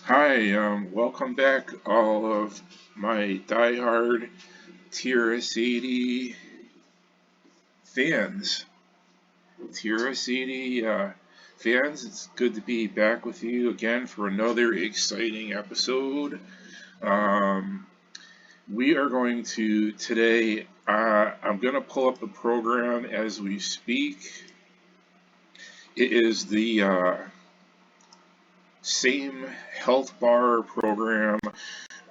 Hi, welcome back, all of my diehard TRS-80 fans. TRS-80 fans, it's good to be back with you again for another exciting episode. Um, we are going to today. I'm going to pull up the program as we speak. It is the same health bar program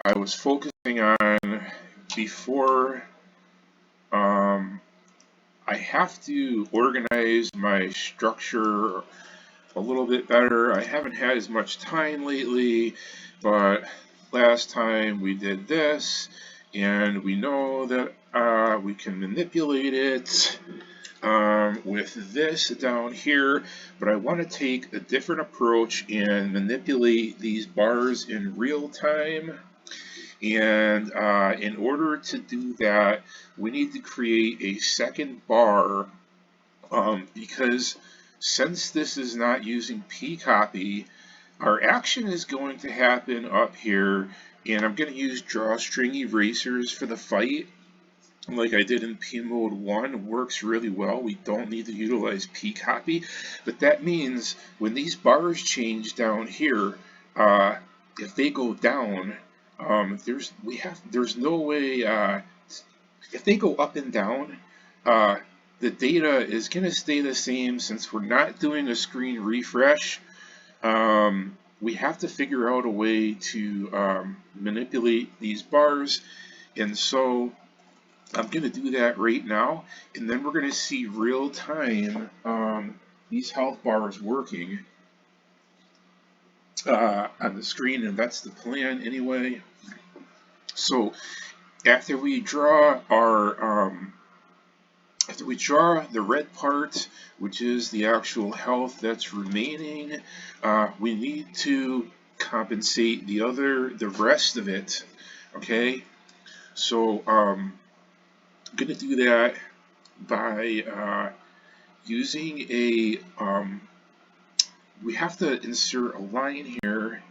I was focusing on before. Um, I have to organize my structure a little bit better. I haven't had as much time lately, but last time we did this, and we know that we can manipulate it with this down here, but I want to take a different approach and manipulate these bars in real time. And in order to do that, we need to create a second bar because since this is not using pcopy, our action is going to happen up here, and I'm going to use drawstring erasers for the fight. Like I did in P mode 1, works really well. We don't need to utilize pcopy, but that means when these bars change down here, uh, if they go down, there's no way. If they go up and down, uh, the data is going to stay the same since we're not doing a screen refresh. We have to figure out a way to manipulate these bars, and so I'm going to do that right now, and then we're going to see real time these health bars working on the screen, and that's the plan anyway. So after we draw the red part, which is the actual health that's remaining, we need to compensate the rest of it. Okay, so I'm gonna do that by using we have to insert a line here.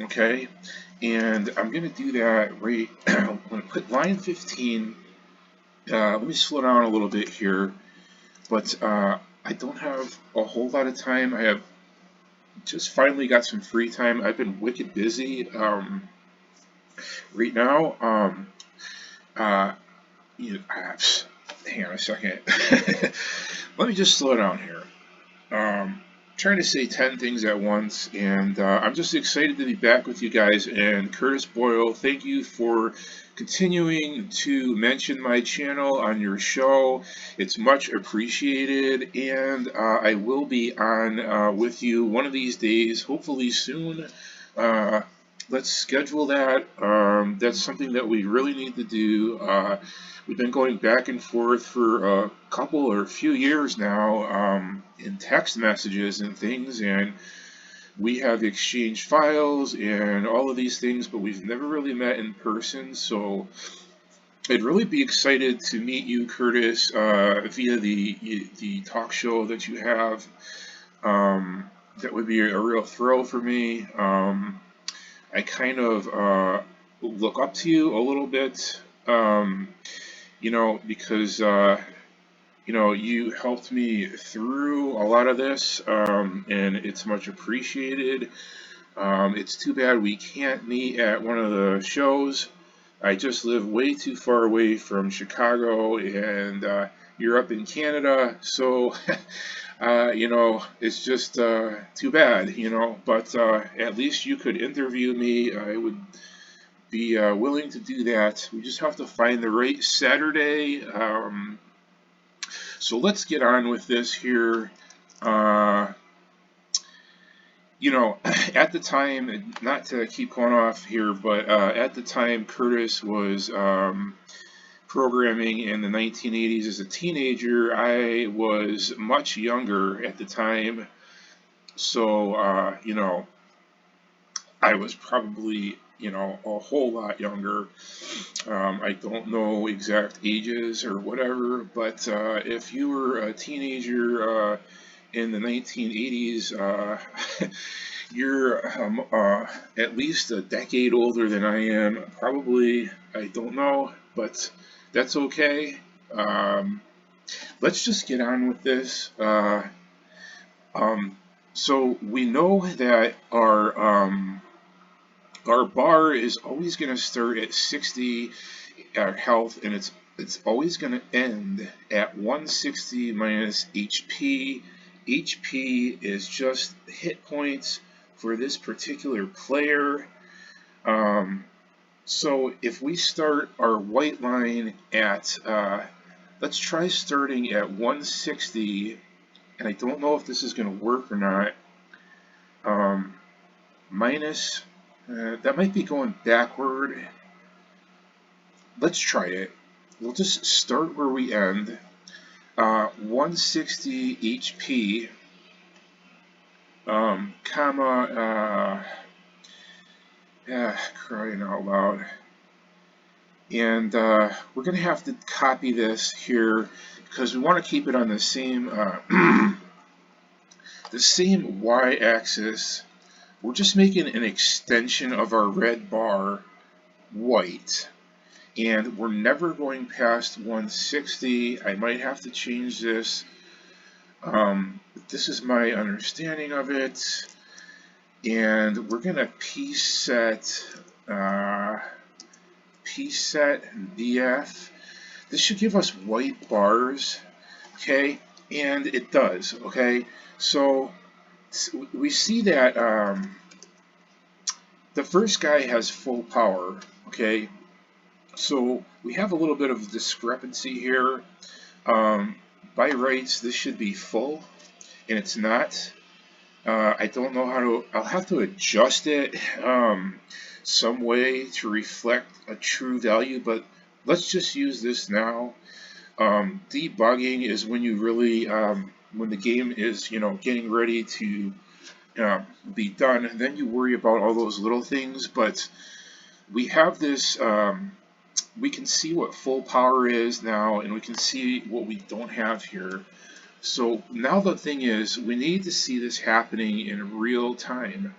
Okay, and I'm gonna do that right. I'm gonna put line 15. Let me slow down a little bit here, but I don't have a whole lot of time. I have just finally got some free time. I've been wicked busy right now. Uh, Hang on a second. Let me just slow down here. Trying to say 10 things at once, and I'm just excited to be back with you guys. And Curtis Boyle, thank you for continuing to mention my channel on your show. It's much appreciated, and I will be on with you one of these days, hopefully soon. Uh, let's schedule that. That's something that we really need to do. We've been going back and forth for a couple or a few years now in text messages and things, and we have exchanged files and all of these things, but we've never really met in person. So I'd really be excited to meet you, Curtis, via the talk show that you have. That would be a real thrill for me. I kind of look up to you a little bit. Because you helped me through a lot of this, and it's much appreciated. It's too bad we can't meet at one of the shows. I just live way too far away from Chicago, and you're up in Canada, so it's just too bad, But at least you could interview me. I would be willing to do that. We just have to find the right Saturday. So let's get on with this here. Uh, at the time, not to keep going off here, but at the time, Curtis was programming in the 1980s as a teenager. I was much younger at the time, so I was probably a whole lot younger. I don't know exact ages or whatever, but if you were a teenager in the 1980s, you're at least a decade older than I am. Probably, I don't know, but that's okay. Um, let's just get on with this. Um, so we know that our bar is always going to start at 60 health, and it's always going to end at 160 minus HP. HP is just hit points for this particular player. Um, so if we start our white line at, let's try starting at 160, and I don't know if this is going to work or not. Minus, that might be going backward. Let's try it. We'll just start where we end. 160 HP, comma, crying out loud. And we're going to have to copy this here because we want to keep it on the same the same y-axis. We're just making an extension of our red bar white. And we're never going past 160. I might have to change this. But this is my understanding of it. And we're going to p-set BF. This should give us white bars, okay? And it does, okay? So we see that the first guy has full power, okay? So we have a little bit of discrepancy here. By rights, this should be full, and it's not. I don't know how to, I'll have to adjust it some way to reflect a true value, but let's just use this now. Debugging is when you really, when the game is, getting ready to be done, then you worry about all those little things, but we have this, we can see what full power is now, and we can see what we don't have here. So now the thing is, we need to see this happening in real time.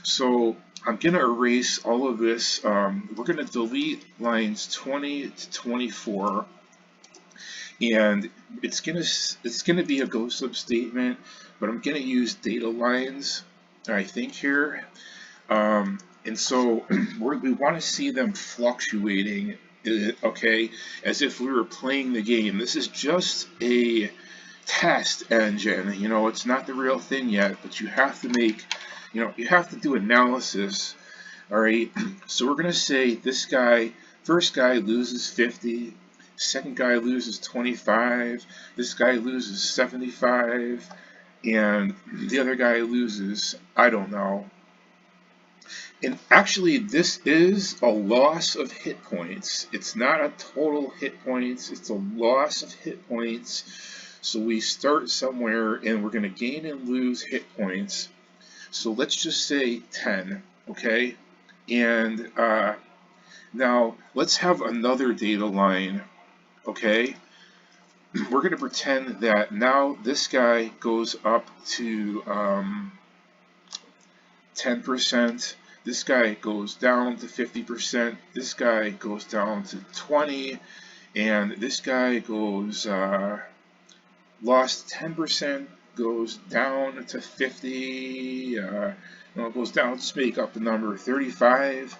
So I'm going to erase all of this. We're going to delete lines 20 to 24, and it's going to be a ghost up statement, but I'm going to use data lines, I think, here. And so we want to see them fluctuating, okay, as if we were playing the game. This is just a test engine, it's not the real thing yet, but you have to make, you have to do analysis, all right? So we're going to say this guy, first guy loses 50, second guy loses 25, this guy loses 75, and the other guy loses, I don't know. And actually, this is a loss of hit points. It's not a total hit points, it's a loss of hit points. So we start somewhere and we're going to gain and lose hit points. So let's just say 10, okay? And now let's have another data line, okay? We're going to pretend that now this guy goes up to 10%. This guy goes down to 50%. This guy goes down to 20%. And this guy goes... lost 10%, goes down to 50, it goes down, just make up the number, 35.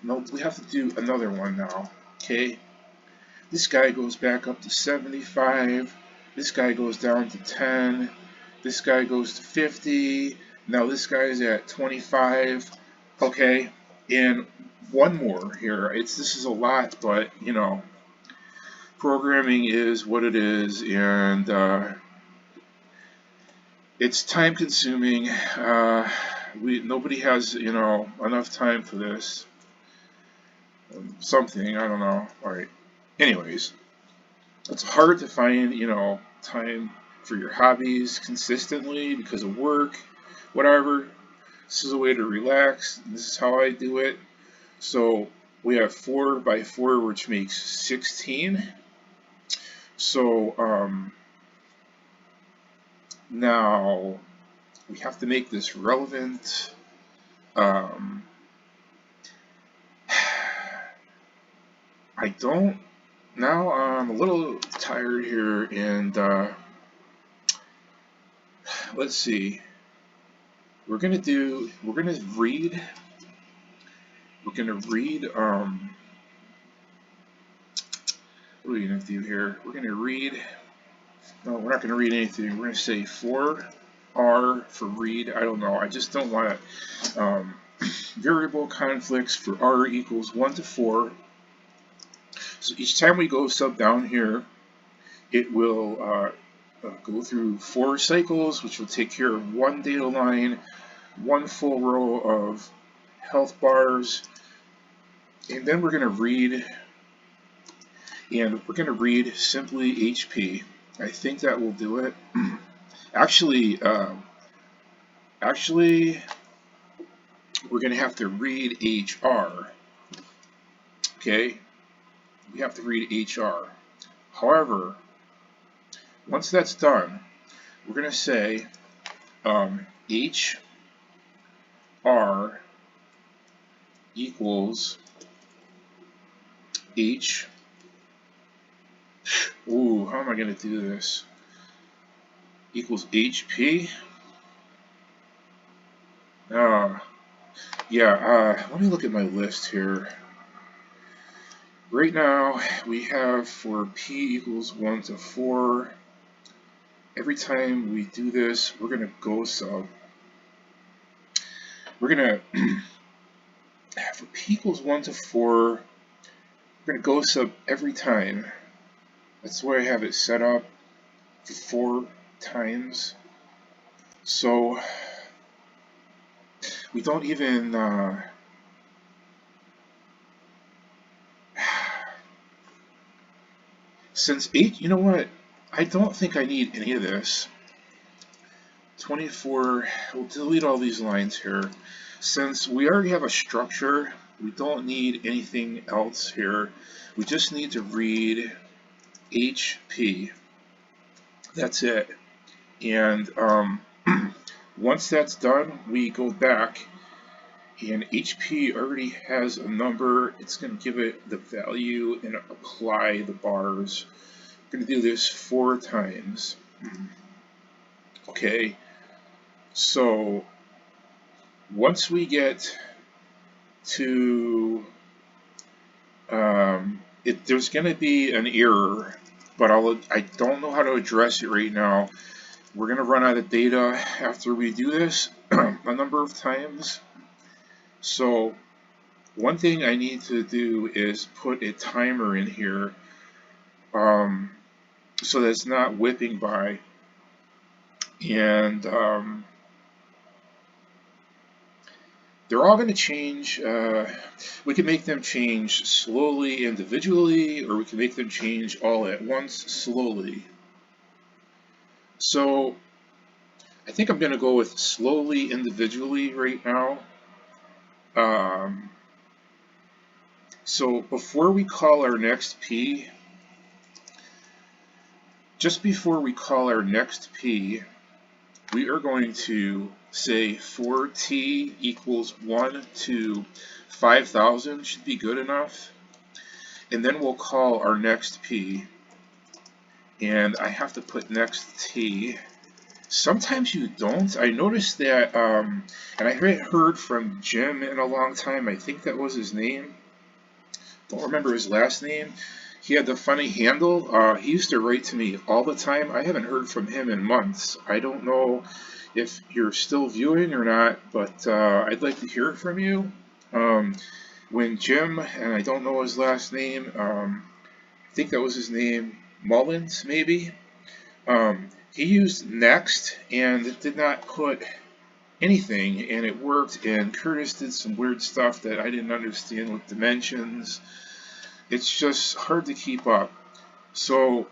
No, we have to do another one now, okay? This guy goes back up to 75, this guy goes down to 10, this guy goes to 50, now this guy's at 25, okay? And one more here, this is a lot, but, programming is what it is, and it's time consuming. Nobody has enough time for this. Something, I don't know. All right. Anyways, it's hard to find time for your hobbies consistently because of work, whatever. This is a way to relax. This is how I do it. So we have 4 by 4, which makes 16. So Now, we have to make this relevant. Um, I don't. Now I'm a little tired here, and let's see. We're gonna do. We're gonna read. We're gonna read. What are we gonna do here? We're gonna read. No, we're not gonna read anything. We're gonna say for R for read. I don't know. I just don't want variable conflicts for R equals 1 to 4. So each time we go sub down here, it will go through 4 cycles, which will take care of 1 data line, 1 full row of health bars, and then we're going to read, and we're going to read simply HP. I think that will do it. Actually, we're going to have to read HR. Okay, we have to read HR. However, once that's done, we're going to say HR equals H. Ooh, how am I going to do this? Equals HP. Let me look at my list here. Right now, we have for P equals 1 to 4. Every time we do this, we're going to go sub. We're going to, for P equals 1 to 4, we're going to go sub every time. That's the way I have it set up for 4 times. So, we don't even, since 8, you know what? I don't think I need any of this. 24, we'll delete all these lines here. Since we already have a structure, we don't need anything else here. We just need to read HP. That's it. And once that's done, we go back, and HP already has a number. It's going to give it the value and apply the bars. We're going to do this 4 times. Okay, so once we get to there's going to be an error, but I don't know how to address it right now. We're going to run out of data after we do this a number of times. So one thing I need to do is put a timer in here so that it's not whipping by. And they're all going to change. We can make them change slowly individually, or we can make them change all at once slowly. So I think I'm going to go with slowly individually right now. So before we call our next P, just before we call our next P, we are going to say for T equals 1 to 5,000 should be good enough. And then we'll call our next P. And I have to put next T. Sometimes you don't. I noticed that, and I haven't heard from Jim in a long time. I think that was his name. Don't remember his last name. He had the funny handle. He used to write to me all the time. I haven't heard from him in months. I don't know if you're still viewing or not, but I'd like to hear from you. When Jim, and I don't know his last name, I think that was his name, Mullins maybe, he used next and did not put anything, and it worked, and Curtis did some weird stuff that I didn't understand with dimensions. It's just hard to keep up. So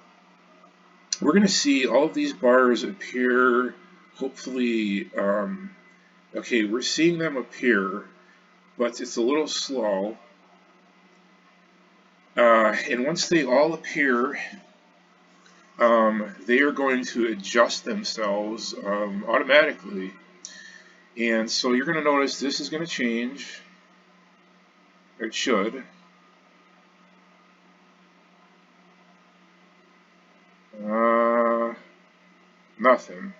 we're going to see all of these bars appear, hopefully, okay, we're seeing them appear, but it's a little slow. And once they all appear, they are going to adjust themselves automatically. And so you're going to notice this is going to change. It should. Nothing.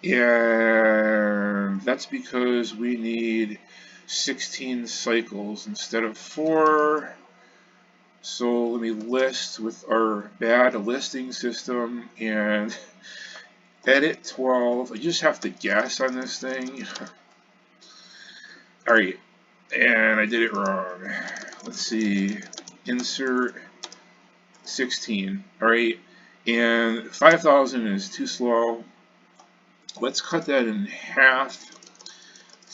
And that's because we need 16 cycles instead of 4. So let me list with our bad listing system and edit 12. I just have to guess on this thing. Alright, and I did it wrong. Let's see. Insert 16. Alright, and 5,000 is too slow. Let's cut that in half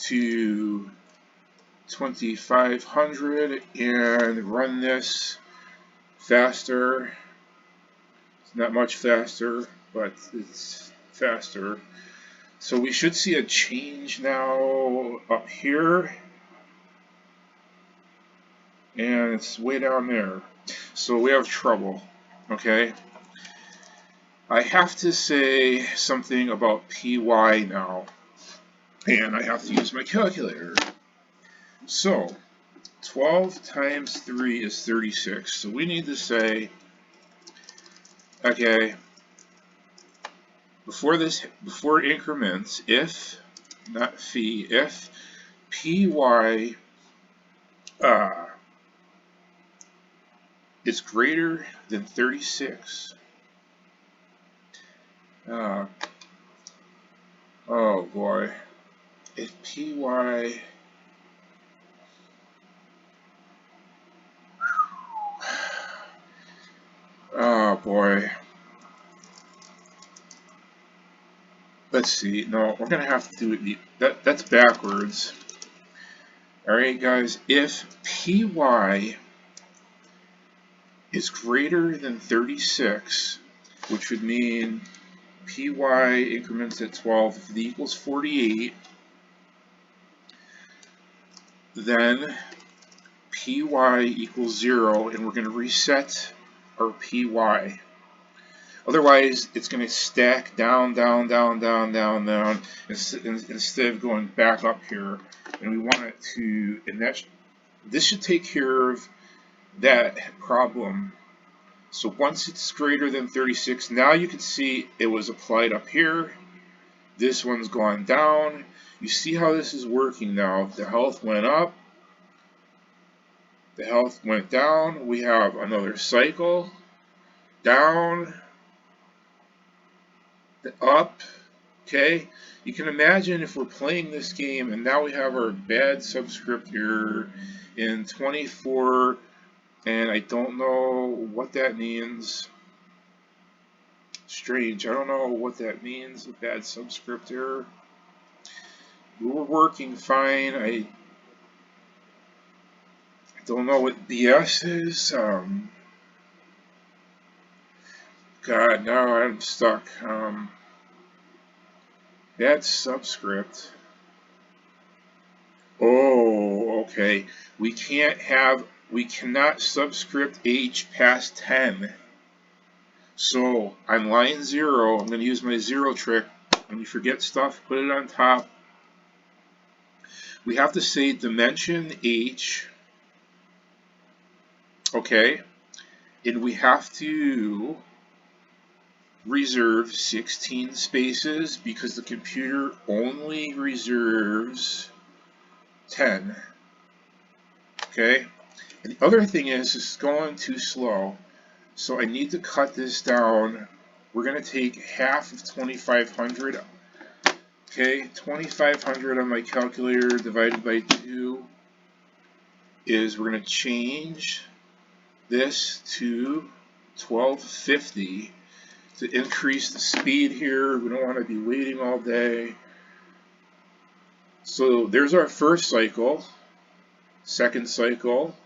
to 2,500 and run this faster. It's not much faster, but it's faster. So we should see a change now up here. And it's way down there. So we have trouble. Okay. I have to say something about PY now. And I have to use my calculator. So 12 times 3 is 36. So we need to say, okay, before it increments, if, not phi, if PY is greater than 36. Oh boy. If PY oh boy. Let's see. No, we're gonna have to do it. That's backwards. Alright guys, if PY is greater than 36, which would mean PY increments at 12, if it equals 48, then PY equals 0, and we're going to reset our PY. Otherwise, it's going to stack down, down, down, down, down, down, instead of going back up here. And we want it to, and this should take care of that problem. So once it's greater than 36, now you can see it was applied up here. This one's gone down. You see how this is working now. The health went up. The health went down. We have another cycle. Down. Up. Okay. You can imagine if we're playing this game and now we have our bad subscript here in 24. And I don't know what that means. Strange. I don't know what that means. A bad subscript error. We were working fine. I don't know what BS is. God, now I'm stuck. Bad subscript. Oh, okay. We cannot subscript H past 10. So on line 0, I'm going to use my 0 trick. When you forget stuff, put it on top. We have to say dimension H. Okay. And we have to reserve 16 spaces because the computer only reserves 10. Okay. And the other thing is it's going too slow. So I need to cut this down. We're going to take half of 2,500. Okay, 2,500 on my calculator divided by 2 is we're going to change this to 1250 to increase the speed here. We don't want to be waiting all day. So there's our first cycle, second cycle.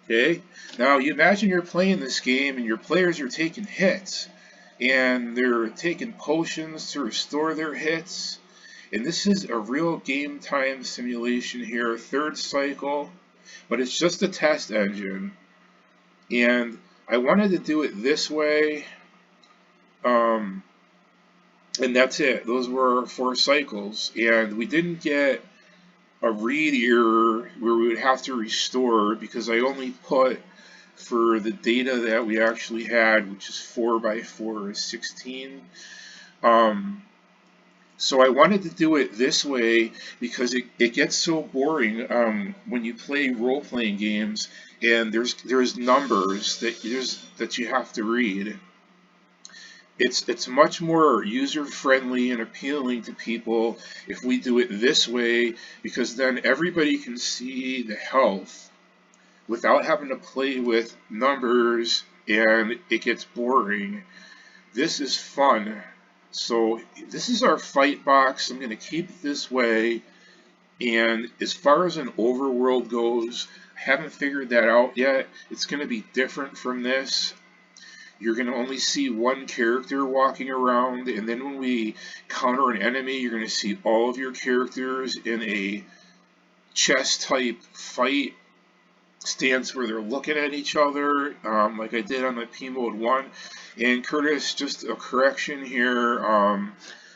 Okay, now you imagine you're playing this game and your players are taking hits and they're taking potions to restore their hits, and this is a real game time simulation here, third cycle, but it's just a test engine. And I wanted to do it this way, um, and that's it. Those were our 4 cycles, and we didn't get a read error where we would have to restore because I only put for the data that we actually had, which is 4 by 4 is 16. So I wanted to do it this way because it gets so boring when you play role-playing games and there's numbers that you have to read. It's much more user-friendly and appealing to people if we do it this way because then everybody can see the health without having to play with numbers and it gets boring. This is fun. So this is our fight box. I'm going to keep it this way. And as far as an overworld goes, I haven't figured that out yet. It's going to be different from this. You're going to only see one character walking around, and then when we counter an enemy, you're going to see all of your characters in a chess type fight stance where they're looking at each other, like I did on the P mode 1. And Curtis, just a correction here,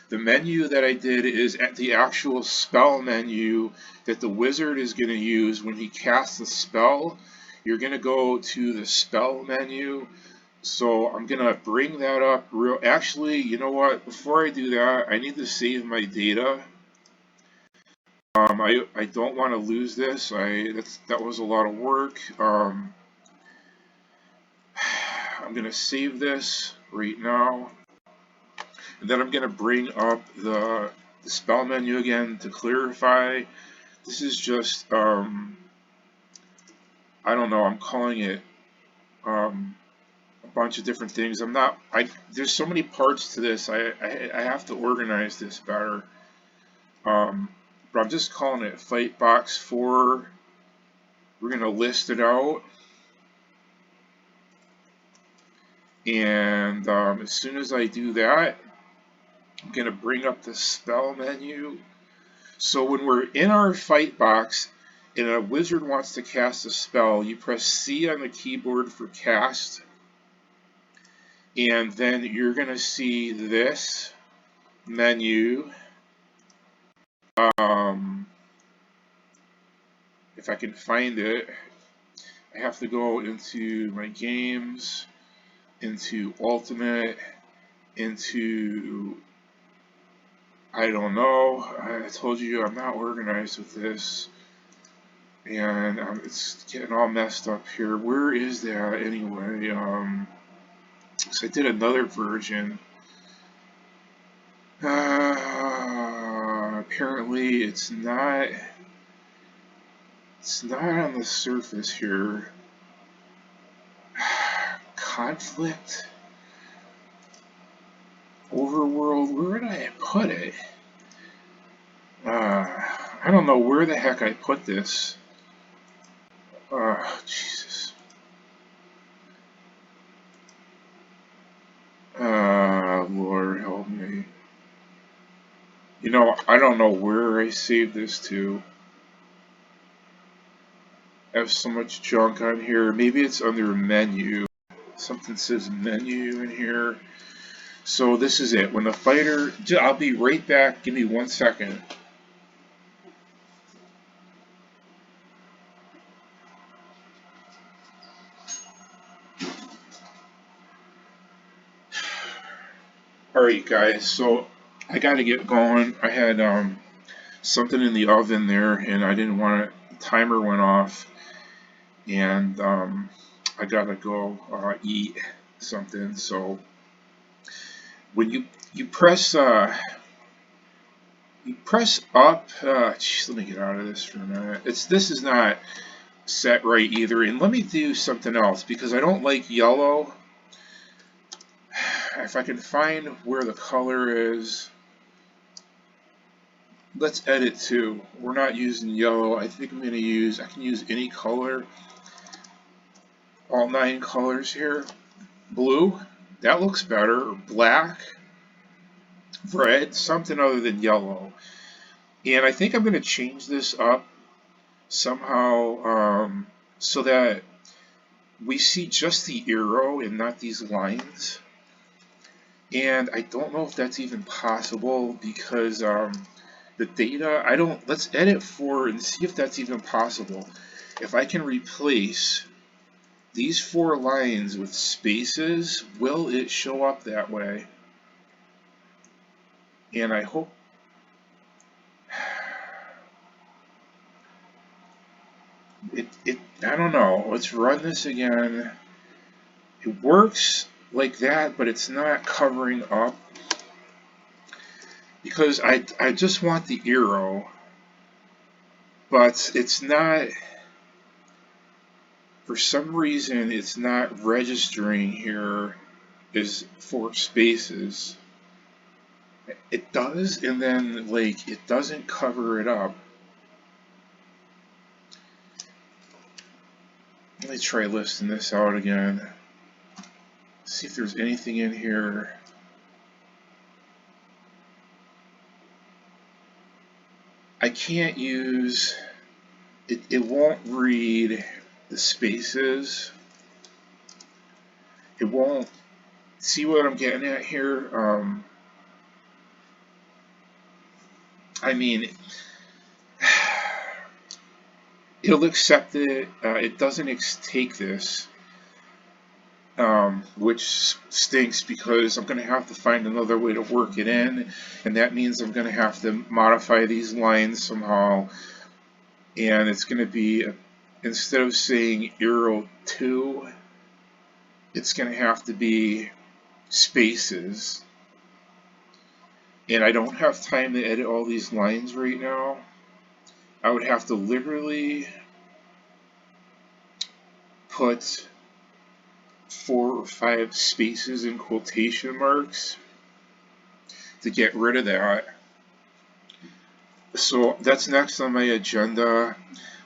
the menu that I did is at the actual spell menu that the wizard is going to use when he casts a spell. You're going to go to the spell menu. So I'm going to bring that up actually, you know what, before I do that, I need to save my data. I don't want to lose this. That was a lot of work. I'm going to save this right now, and then I'm going to bring up the spell menu again to clarify. This is just I don't know. I'm calling it a bunch of different things. There's so many parts to this. I have to organize this better. But I'm just calling it Fight Box 4. We're going to list it out. And as soon as I do that, I'm going to bring up the spell menu. So when we're in our fight box and a wizard wants to cast a spell, you press C on the keyboard for cast. And then you're going to see this menu. If I can find it, I have to go into my games, into Ultimate, into, I don't know, I told you I'm not organized with this, and it's getting all messed up here. Where is that anyway? So I did another version. Apparently it's not on the surface here. Conflict? Overworld, where did I put it? I don't know where the heck I put this. Jesus. Lord help me. You know, I don't know where I saved this to. I have so much junk on here. Maybe it's under menu. Something says menu in here. So this is it. When the fighter, I'll be right back. Give me 1 second. Alright guys, so I gotta get going. I had something in the oven there and I didn't want it, the timer went off, and I gotta go eat something. So when you press up, geez, let me get out of this for a minute. This is not set right either, and let me do something else because I don't like yellow. If I can find where the color is, let's edit too. We're not using yellow. I think I can use any color. All 9 colors here. Blue, that looks better. Black, red, something other than yellow. And I think I'm going to change this up somehow so that we see just the arrow and not these lines. And I don't know if that's even possible because the data, let's edit for and see if that's even possible. If I can replace these 4 lines with spaces, will it show up that way? And I hope, I don't know, let's run this again. It works like that, but it's not covering up because I just want the arrow, but it's not, for some reason it's not registering here as 4 spaces. It does, and then like it doesn't cover it up. Let me try listing this out again. See if there's anything in here. I can't use it. It won't read the spaces. It won't see what I'm getting at here. I mean, it'll accept it. It doesn't take this, which stinks because I'm going to have to find another way to work it in, and that means I'm going to have to modify these lines somehow. And it's going to be, instead of saying arrow 2, it's going to have to be spaces. And I don't have time to edit all these lines right now. I would have to literally put 4 or 5 spaces and quotation marks to get rid of that. So that's next on my agenda.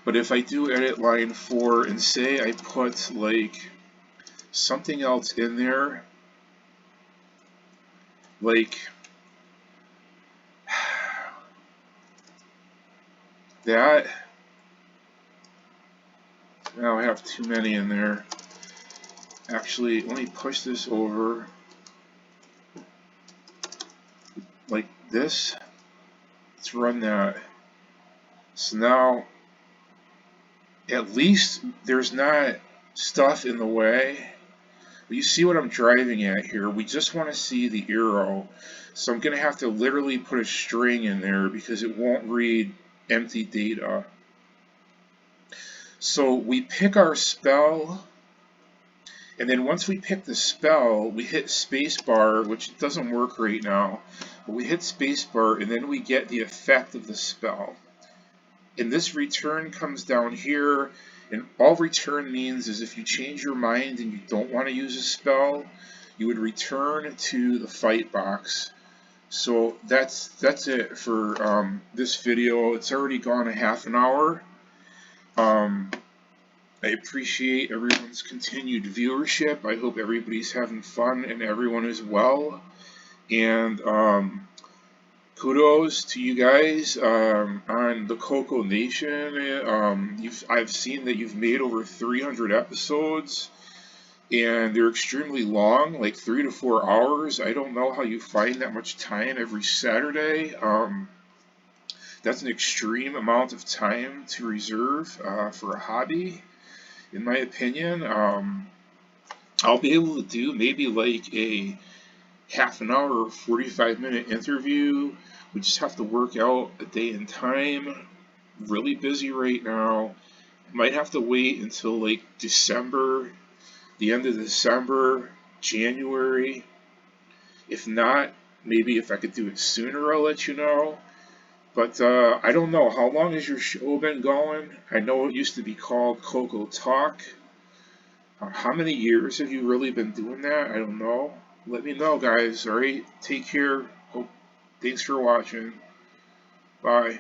But if I do edit line 4 and say I put like something else in there, like that, now I have too many in there. Actually, let me push this over like this. Let's run that. So now at least there's not stuff in the way. But you see what I'm driving at here. We just want to see the arrow. So I'm going to have to literally put a string in there because it won't read empty data. So we pick our spell, and then once we pick the spell, we hit spacebar, which doesn't work right now. But we hit spacebar, and then we get the effect of the spell. And this return comes down here, and all return means is if you change your mind and you don't want to use a spell, you would return to the fight box. So that's it for this video. It's already gone a half an hour. I appreciate everyone's continued viewership. I hope everybody's having fun and everyone is well. And kudos to you guys on the CoCo Nation. I've seen that you've made over 300 episodes, and they're extremely long, like 3 to 4 hours. I don't know how you find that much time every Saturday. That's an extreme amount of time to reserve for a hobby, in my opinion. I'll be able to do maybe like a half an hour or 45-minute interview. We just have to work out a day and time. Really busy right now. Might have to wait until like December, the end of December, January. If not, maybe if I could do it sooner, I'll let you know. But I don't know. How long has your show been going? I know it used to be called CoCo Talk. How many years have you really been doing that? I don't know. Let me know, guys. Alright, take care. Thanks for watching. Bye.